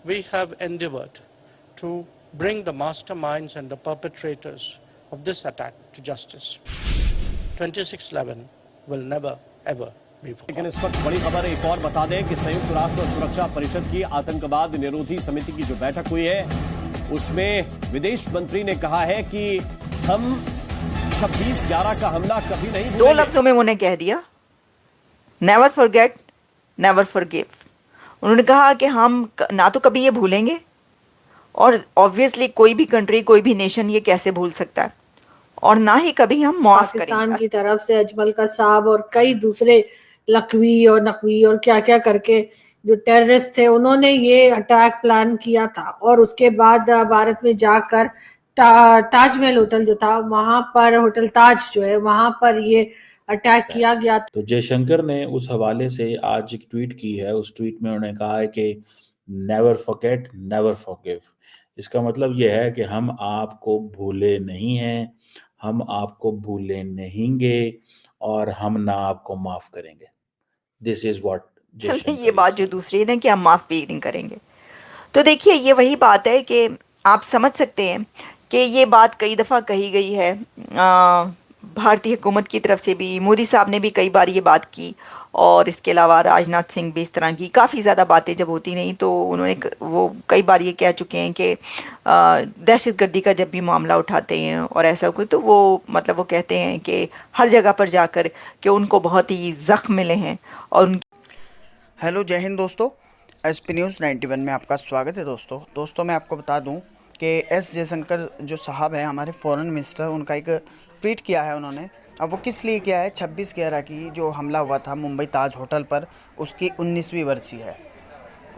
we have endeavored to bring the masterminds and the perpetrators of this attack to justice. 26/11 will never ever be forgotten. लेकिन इस वक्त बड़ी खबर एक और बता दें कि संयुक्त राष्ट्र सुरक्षा परिषद की आतंकवाद निरोधी समिति की जो बैठक हुई है उसमें विदेश मंत्री ने कहा है कि हम 26/11 का हमला कभी नहीं भूलेंगे। 2 लफ्जों में उन्होंने कह दिया, नेवर फॉरगेट, नेवर फॉरगिव। उन्होंने कहा कि हम ना तो कभी ये भूलेंगे, और ऑब्वियसली कोई भी कंट्री, कोई भी नेशन ये कैसे भूल सकता है, और ना ही कभी हम माफ करेंगे। पाकिस्तान की तरफ से अजमल कसाब और कई दूसरे लकवी और नकवी और क्या क्या करके जो टेररिस्ट थे, उन्होंने ये अटैक प्लान किया था, और उसके बाद भारत में जाकर ताजमहल होटल जो था वहां पर, होटल ताज जो है वहां पर ये अटैक किया गया। तो जयशंकर ने उस हवाले से आज एक ट्वीट की है। उस ट्वीट में उन्होंने कहा है कि नेवर फॉरगेट, नेवर फॉरगिव। इसका मतलब यह है कि हम आपको भूले नहीं हैं, हम आपको भूले नहींगे, और हम ना आपको माफ करेंगे। दिस इज व्हाट ये बात जो दूसरी है ना कि हम माफ भी नहीं करेंगे, तो देखिए ये वही बात है कि आप समझ सकते हैं कि ये बात कई दफ़ा कही गई है भारतीय हुकूमत की तरफ से भी। मोदी साहब ने भी कई बार ये बात की, और इसके अलावा राजनाथ सिंह भी इस तरह की काफ़ी ज़्यादा बातें जब होती नहीं तो उन्होंने वो कई बार ये कह चुके हैं कि दहशतगर्दी का जब भी मामला उठाते हैं और ऐसा कोई, तो वो मतलब वो कहते हैं कि हर जगह पर जाकर कि उनको बहुत ही ज़ख्म मिले हैं। और हेलो, जय हिंद दोस्तों, एसपी न्यूज़ 91 में आपका स्वागत है। दोस्तों मैं आपको बता दूं कि एस जयशंकर जो साहब हैं हमारे फॉरेन मिनिस्टर, उनका एक ट्वीट किया है उन्होंने। अब वो किस लिए किया है, 26/11 की जो हमला हुआ था मुंबई ताज होटल पर, उसकी 19वीं बरसी है,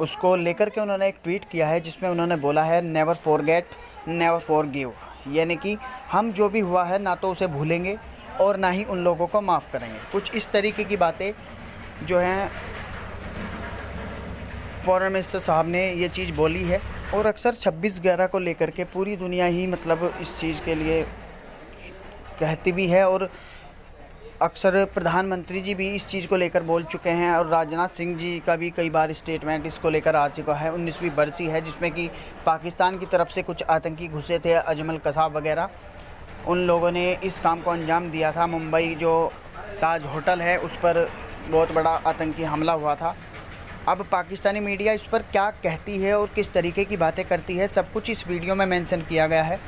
उसको लेकर के उन्होंने एक ट्वीट किया है जिसमें उन्होंने बोला है नेवर फॉरगेट, नेवर फॉरगिव। यानी कि हम जो भी हुआ है ना तो उसे भूलेंगे और ना ही उन लोगों को माफ़ करेंगे। कुछ इस तरीके की बातें जो हैं फॉरेन मिनिस्टर साहब ने ये चीज़ बोली है। और अक्सर 26/11 को लेकर के पूरी दुनिया ही मतलब इस चीज़ के लिए कहती भी है, और अक्सर प्रधानमंत्री जी भी इस चीज़ को लेकर बोल चुके हैं, और राजनाथ सिंह जी का भी कई बार स्टेटमेंट इसको लेकर आ चुका है। 19वीं बरसी है जिसमें कि पाकिस्तान की तरफ से कुछ आतंकी घुसे थे, अजमल कसाब वगैरह, उन लोगों ने इस काम को अंजाम दिया था। मुंबई जो ताज होटल है उस पर बहुत बड़ा आतंकी हमला हुआ था। अब पाकिस्तानी मीडिया इस पर क्या कहती है और किस तरीके की बातें करती है, सब कुछ इस वीडियो में मेंशन किया गया है।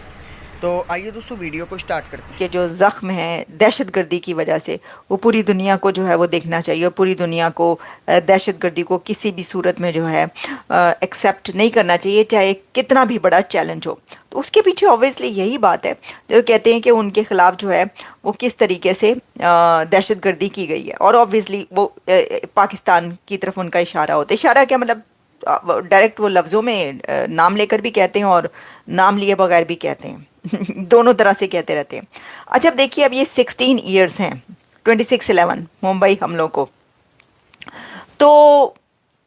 तो आइए दोस्तों वीडियो को स्टार्ट करते हैं। कि जो ज़ख्म है दहशतगर्दी की वजह से, वो पूरी दुनिया को जो है वो देखना चाहिए, और पूरी दुनिया को दहशतगर्दी को किसी भी सूरत में जो है एक्सेप्ट नहीं करना चाहिए, चाहे कितना भी बड़ा चैलेंज हो। तो उसके पीछे ऑब्वियसली यही बात है जो कहते हैं कि उनके खिलाफ जो है वो किस तरीके से दहशतगर्दी की गई है। और ऑब्वियसली वो पाकिस्तान की तरफ उनका इशारा होता है। इशारा क्या मतलब, डायरेक्ट वो लफ्ज़ों में नाम लेकर भी कहते हैं और नाम लिए बगैर भी कहते हैं दोनों तरह से कहते रहते हैं। अच्छा, अब देखिए, अब ये 16 ईयर्स हैं 26/11 मुंबई हमलों को, तो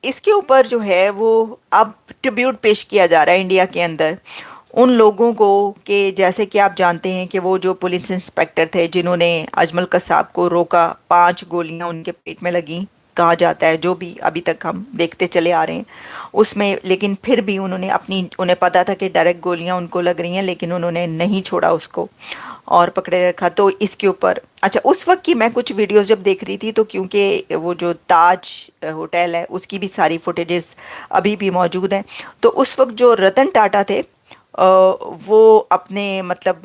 इसके ऊपर जो है वो अब ट्रिब्यूट पेश किया जा रहा है इंडिया के अंदर उन लोगों को कि जैसे कि आप जानते हैं कि वो जो पुलिस इंस्पेक्टर थे जिन्होंने अजमल कसाब को रोका, 5 गोलियां उनके पेट में लगी कहा जाता है, जो भी अभी तक हम देखते चले आ रहे हैं उसमें। लेकिन फिर भी उन्हें पता था कि डायरेक्ट गोलियां उनको लग रही हैं, लेकिन उन्होंने नहीं छोड़ा उसको और पकड़े रखा। तो इसके ऊपर अच्छा, उस वक्त की मैं कुछ वीडियोस जब देख रही थी, तो क्योंकि वो जो ताज होटल है उसकी भी सारी फुटेजेस अभी भी मौजूद हैं, तो उस वक्त जो रतन टाटा थे वो अपने मतलब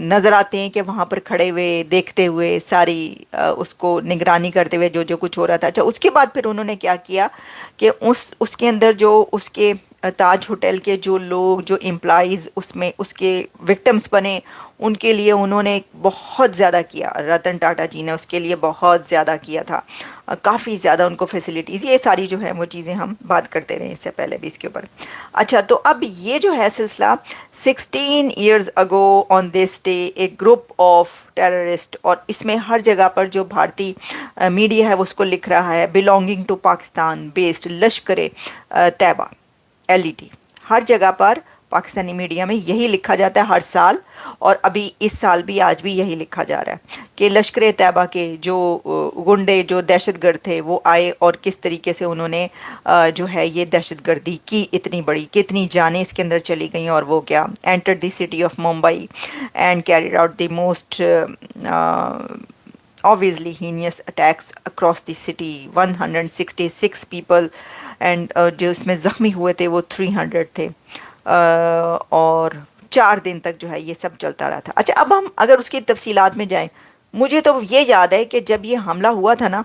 नज़र आते हैं कि वहाँ पर खड़े हुए देखते हुए सारी उसको निगरानी करते हुए जो जो कुछ हो रहा था। अच्छा, उसके बाद फिर उन्होंने क्या किया कि उसके अंदर जो उसके ताज होटल के जो लोग, जो एम्प्लॉइज़ उसमें उसके विक्टिम्स बने, उनके लिए उन्होंने बहुत ज़्यादा किया। रतन टाटा जी ने उसके लिए बहुत ज़्यादा किया था, काफ़ी ज़्यादा उनको फैसिलिटीज़, ये सारी जो है वो चीज़ें हम बात करते रहे इससे पहले भी इसके ऊपर। अच्छा, तो अब ये जो है सिलसिला 16 years ago on this day a group of terrorist, और इसमें हर जगह पर जो भारतीय मीडिया है वो उसको लिख रहा है belonging to Pakistan based Lashkar Taiba LET, हर जगह पर पाकिस्तानी मीडिया में यही लिखा जाता है हर साल, और अभी इस साल भी आज भी यही लिखा जा रहा है कि लश्कर तैयबा के जो गुंडे जो दहशतगर्द थे वो आए और किस तरीके से उन्होंने जो है ये दहशतगर्दी की इतनी बड़ी, कितनी जानें इसके अंदर चली गई, और वो क्या enter the city of Mumbai and carried out the most obviously heinous attacks across the city. 166 people and जो इसमें ज़ख्मी हुए थे वो 300 थे, और 4 दिन तक जो है ये सब चलता रहा था। अच्छा, अब हम अगर उसकी तफसीलात में जाएं, मुझे तो ये याद है कि जब ये हमला हुआ था ना,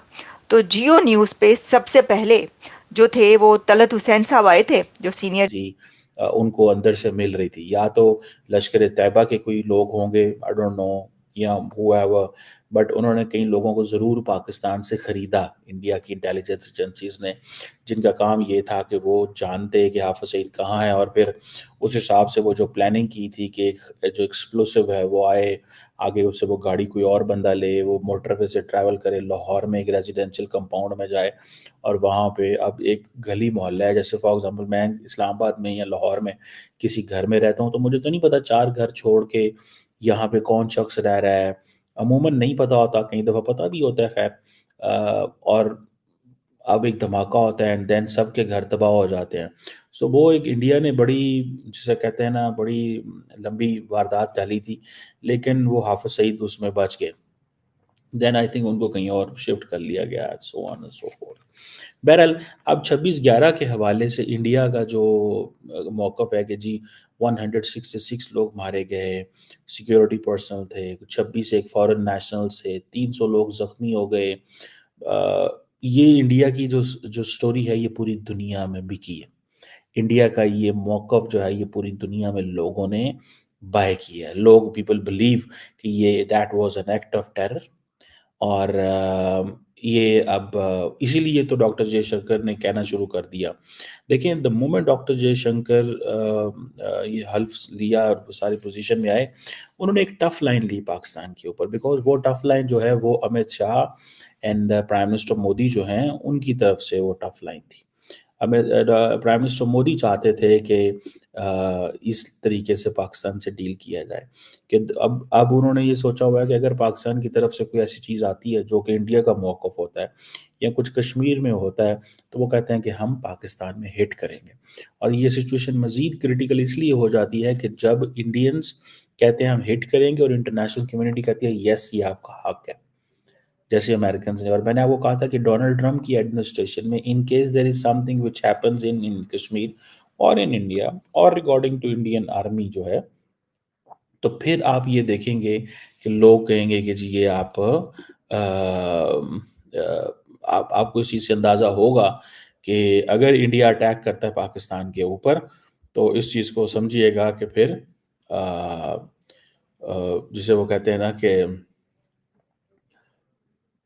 तो जियो न्यूज़ पे सबसे पहले जो थे वो तलत हुसैन साहब आए थे, जो सीनियर थी, उनको अंदर से मिल रही थी, या तो लश्कर तैयबा के कोई लोग होंगे, आई डोंट नो, या whoever, बट उन्होंने कई लोगों को ज़रूर पाकिस्तान से ख़रीदा, इंडिया की इंटेलिजेंस एजेंसीज ने, जिनका काम ये था कि वो जानते कि हाफिज़ सईद कहाँ है, और फिर उस हिसाब से वो जो प्लानिंग की थी कि एक जो एक्सप्लोसिव है वो आए, आगे उससे वो गाड़ी कोई और बंदा ले, वो मोटरवे से ट्रैवल करे, लाहौर में एक रेजिडेंशियल कंपाउंड में जाए, और वहाँ पे अब एक गली मोहल्ला है, जैसे फॉर एग्जांपल मैं इस्लामाबाद में या लाहौर में किसी घर में रहता हूँ, तो मुझे तो नहीं पता 4 घर छोड़ के यहाँ पे कौन शख्स रह रहा है, अमूमन नहीं पता होता, कई दफ़ा पता भी होता है, खैर, और अब एक धमाका होता है एंड देन सबके घर तबाह हो जाते हैं। सो वो एक इंडिया ने बड़ी, जिसे कहते हैं ना, बड़ी लंबी वारदात डाली थी, लेकिन वो हाफिज़ सईद उसमें बच गए। देन आई थिंक उनको कहीं और शिफ्ट कर लिया गया, so on and so fourth. बहरहाल अब 26/11 के हवाले से इंडिया का जो मौक़िफ़ है कि जी 166 लोग मारे गए, सिक्योरिटी पर्सनल थे, 26 एक फॉरेन नेशनल्स थे, 300 लोग ज़ख्मी हो गए। ये इंडिया की जो स्टोरी है ये पूरी दुनिया में बिकी है। इंडिया का ये मौक़िफ़ जो है ये पूरी दुनिया में लोगों ने बाय किया है। लोग, पीपल बिलीव कि ये that was an act of terror, और ये अब इसीलिए तो डॉक्टर जयशंकर ने कहना शुरू कर दिया। देखिए, द मोमेंट डॉक्टर जयशंकर ये हल्फ लिया और सारी पोजीशन में आए, उन्होंने एक टफ लाइन ली पाकिस्तान के ऊपर, बिकॉज वो टफ लाइन जो है वो Amit Shah and prime minister Modi जो हैं उनकी तरफ से वो टफ लाइन थी। प्राइम मिनिस्टर मोदी चाहते थे कि इस तरीके से पाकिस्तान से डील किया जाए, कि अब उन्होंने ये सोचा हुआ है कि अगर पाकिस्तान की तरफ से कोई ऐसी चीज़ आती है जो कि इंडिया का मौक़िफ़ होता है या कुछ कश्मीर में होता है, तो वो कहते हैं कि हम पाकिस्तान में हिट करेंगे। और ये सिचुएशन मज़ीद क्रिटिकल इसलिए हो जाती है कि जब इंडियंस कहते हैं हम हिट करेंगे और इंटरनेशनल कम्युनिटी कहती है येस ये आपका हक है, जैसे अमेरिकन ने। और मैंने आपको कहा था कि डोनाल्ड ट्रंप की एडमिनिस्ट्रेशन में in case there is something which happens in Kashmir और इन इंडिया और रिगार्डिंग टू इंडियन आर्मी जो है, तो फिर आप ये देखेंगे कि लोग कहेंगे कि जी ये आपको इस चीज़ से अंदाज़ा होगा कि अगर इंडिया अटैक करता है पाकिस्तान के ऊपर, तो इस चीज़ को समझिएगा कि फिर जिसे वो कहते हैं ना कि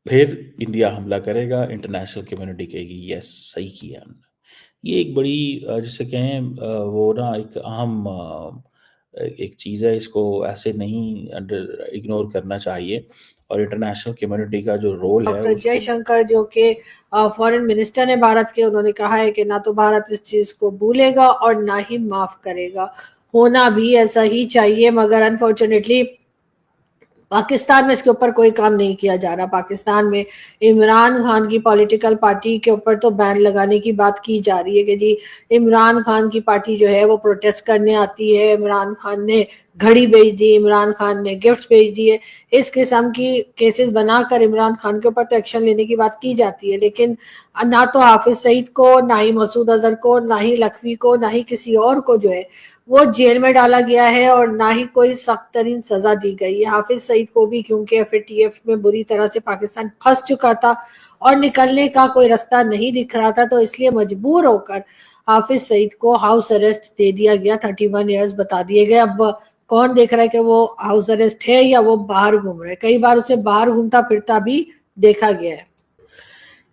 फिर इंडिया हमला करेगा, इंटरनेशनल कम्युनिटी कहेगी यस सही किया हमने। ये एक बड़ी जिसे कहें वो ना एक अहम एक चीज़ है, इसको ऐसे नहीं इग्नोर करना चाहिए, और इंटरनेशनल कम्युनिटी का जो रोल है डॉक्टर जयशंकर जो कि फॉरेन मिनिस्टर ने भारत के, उन्होंने कहा है कि ना तो भारत इस चीज को भूलेगा और ना ही माफ करेगा। होना भी ऐसा ही चाहिए, मगर अनफॉर्चुनेटली पाकिस्तान में इसके ऊपर कोई काम नहीं किया जा रहा। पाकिस्तान में इमरान खान की पॉलिटिकल पार्टी के ऊपर तो बैन लगाने की बात की जा रही है कि जी इमरान खान की पार्टी जो है वो प्रोटेस्ट करने आती है, इमरान खान ने घड़ी भेज दी, इमरान खान ने गिफ्ट्स भेज दिए, इस किस्म की केसेस बनाकर इमरान खान के ऊपर तो एक्शन लेने की बात की जाती है। लेकिन ना तो हाफिज सईद को, ना ही मसूद अजहर को, ना ही लखवी को, ना ही किसी और को जो है वो जेल में डाला गया है, और ना ही कोई सख्त तरीन सजा दी गई है। हाफिज सईद को भी क्योंकि FATF में बुरी तरह से पाकिस्तान फंस चुका था और निकलने का कोई रास्ता नहीं दिख रहा था, तो इसलिए मजबूर होकर हाफिज सईद को हाउस अरेस्ट दे दिया गया, 31 ईयर्स बता दिए गए। अब कौन देख रहा है कि वो हाउस अरेस्ट है या वो बाहर घूम रहा है? कई बार उसे बाहर घूमता फिरता भी देखा गया है।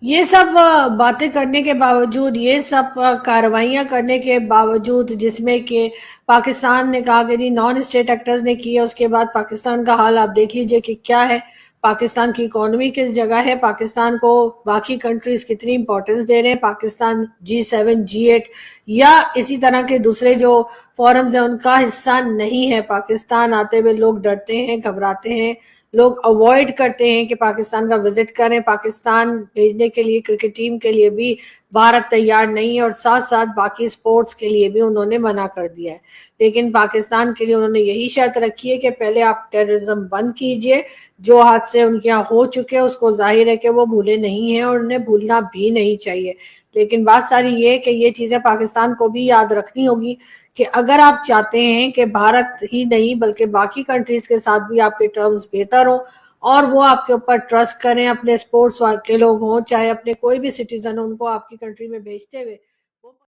ये सब बातें करने के बावजूद, ये सब कार्रवाइयां करने के बावजूद, जिसमें कि पाकिस्तान ने कहा कि जी नॉन स्टेट एक्टर्स ने किया, उसके बाद पाकिस्तान का हाल आप देख लीजिए कि क्या है। पाकिस्तान की इकोनॉमी किस जगह है, पाकिस्तान को बाकी कंट्रीज कितनी इंपॉर्टेंस दे रहे हैं, पाकिस्तान G7 G8 या इसी तरह के दूसरे जो फोरम्स है उनका हिस्सा नहीं है। पाकिस्तान आते हुए लोग डरते हैं, घबराते हैं, लोग अवॉइड करते हैं कि पाकिस्तान का विजिट करें। पाकिस्तान भेजने के लिए क्रिकेट टीम के लिए भी भारत तैयार नहीं है और साथ साथ बाकी स्पोर्ट्स के लिए भी उन्होंने मना कर दिया है। लेकिन पाकिस्तान के लिए उन्होंने यही शर्त रखी है कि पहले आप टेररिज्म बंद कीजिए, जो हादसे उनके यहाँ हो चुके हैं उसको जाहिर है कि वो भूले नहीं हैं और उन्हें भूलना भी नहीं चाहिए। लेकिन बात सारी ये कि ये चीजें पाकिस्तान को भी याद रखनी होगी कि अगर आप चाहते हैं कि भारत ही नहीं बल्कि बाकी कंट्रीज के साथ भी आपके टर्म्स बेहतर हो और वो आपके ऊपर ट्रस्ट करें, अपने स्पोर्ट्स के लोग हों चाहे अपने कोई भी सिटीजन हो, उनको आपकी कंट्री में भेजते हुए